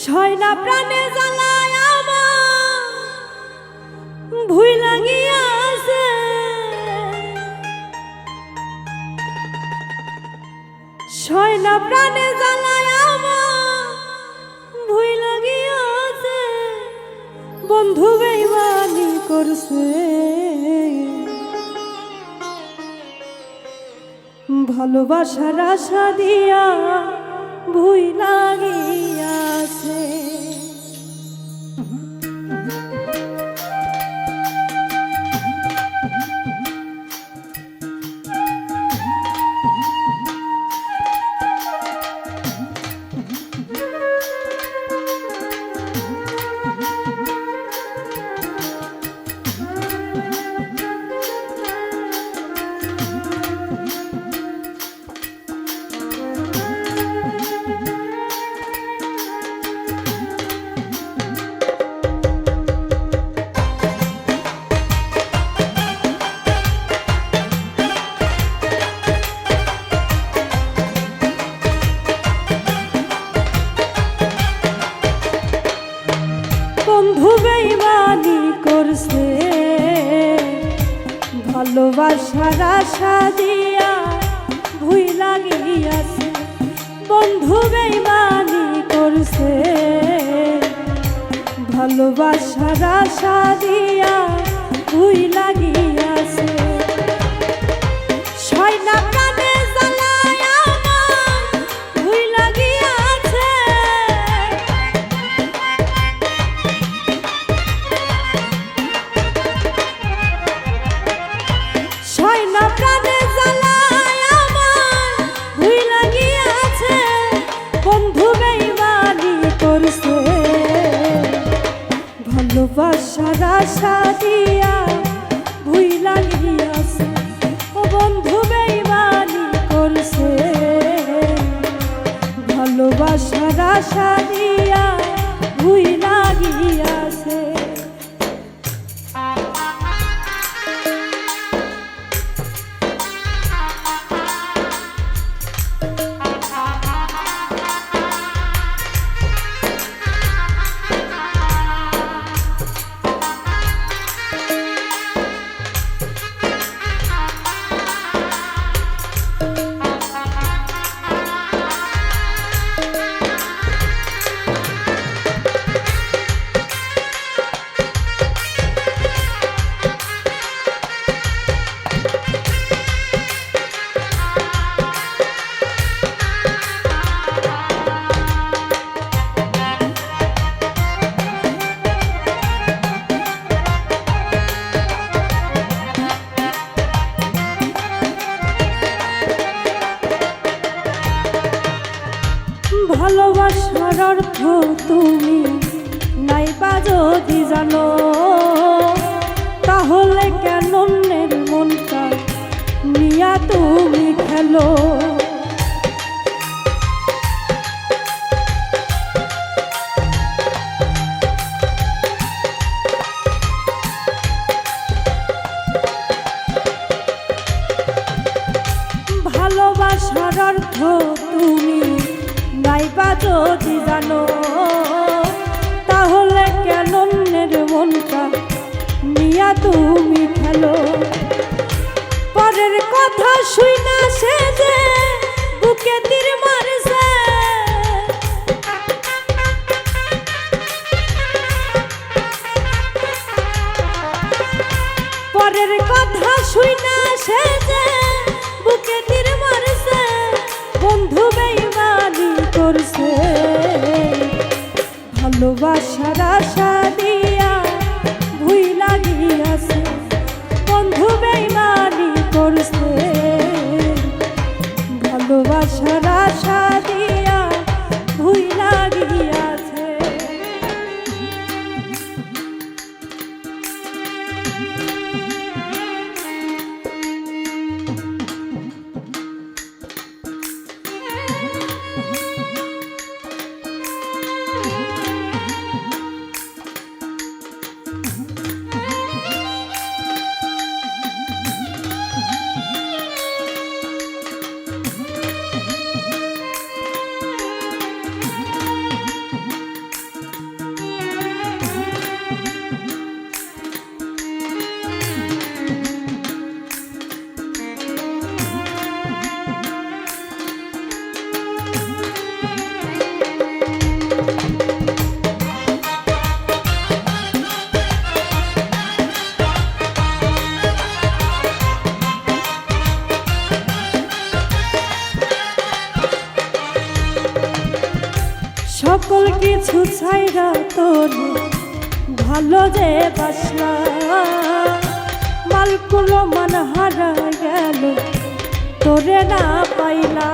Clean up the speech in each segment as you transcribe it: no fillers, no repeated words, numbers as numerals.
ছয়না প্রাণে জ্বালায় আমার ভুই লাগিয়াছে, ছয়না প্রাণে জ্বালায় আমার ভুই লাগিয়াছে, বন্ধু বেইমানি করছে, ভালোবাসার আশা দিয়া ভুই লাগিয়াছে। বন্ধু বেইমানি করছে, ভালোবাসার আশা দিয়া ভুই লাগিয়াছে, বন্ধু বেইমানি করছে, ভালোবাসার আশা দিয়া ভুই লাগিয়াছে। ছয়না প্রাণে জ্বালায় আমার ভুই লাগিয়াছে, ছয়না প্রাণে জ্বালায় আমার ভুই লাগিয়াছে, বন্ধু বেইমানি করছে, ভালোবাসার আশা দিয়া ভুই লাগিয়াছে, ও বন্ধু বেইমানি করছে, ভালোবাসার আশা দিয়া ভুই লাগিয়াছে। ভালোবাসার অর্থ তুমি নাইবা যদি জানো, তাহলে কেন অন্যের মনটা নিয়া তুমি খেলো। ভালোবাসার অর্থ তুমি নাইবা যদি জানো, তাহলে কেন অন্যের মনটা নিয়া তুমি খেলো। পরের কথা শুইনা সে যে বুকে তীর মারছে, পরের কথা শুইনা সে যে বুকে তীর মারছে, বন্ধু বেইমানি করছে, ভালোবাসার আশা দিয়া ভুই লাগিয়াছে, বন্ধু বেইমানি করছে, ভালোবাসার আশা দিয়া ভুই লাগিয়াছে। সকল কিছু ছাইরা তোর ভালো যে বাসলা মালকুলো মান হারা গেল তোরে না পাইলা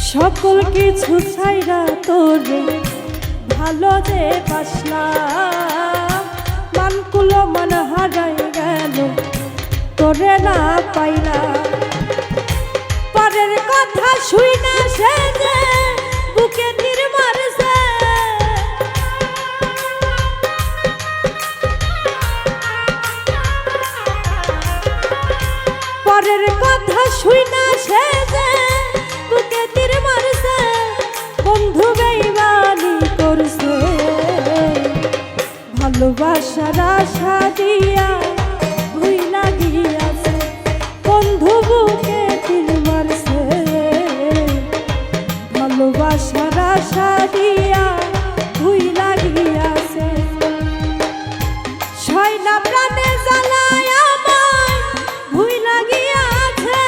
সকল কিছু ছাইরা তোরে ভালো যে বাসলা মানকুলো মান হারাই গেল তোরে না পাইলা পরের কথা শুই না সে যে বুকে তীর মারছে পরের কথা শুই না সে যে বুকে তীর মারছে বন্ধু বেঈমানি করছে ভালোবাসার আশা দিয়া ভুইলা গিয়াছে বন্ধু বুকে তীর মারছে ভালোবাসার আশা দিয়া ভুইলা গিয়াছে ছয়না প্রাণে জ্বালায় আমায় ভুইলা গিয়াছে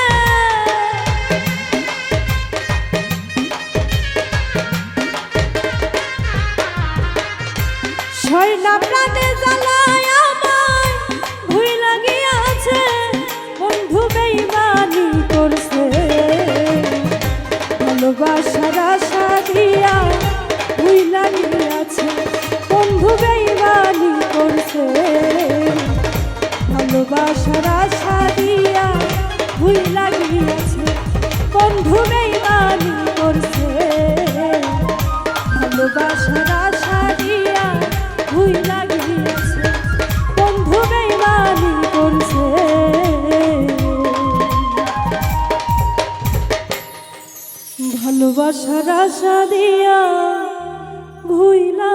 ছয়না প্রাণে জ্বালায় আমায় ভুইলা গিয়াছে বন্ধু বেঈমানি করছে ভালোবাসার আশা দিয়া ভুইলা গিয়াছে বন্ধু বেঈমানি করছে ভালোবাসার আশা দিয়া ভুইলা গিয়াছে বন্ধু বেঈমানি করছে ভালোবাসার আশা দিয়া ভুইলা গিয়াছে বন্ধু বেঈমানি করছে ভালোবাসার আশা দিয়া ভুইলা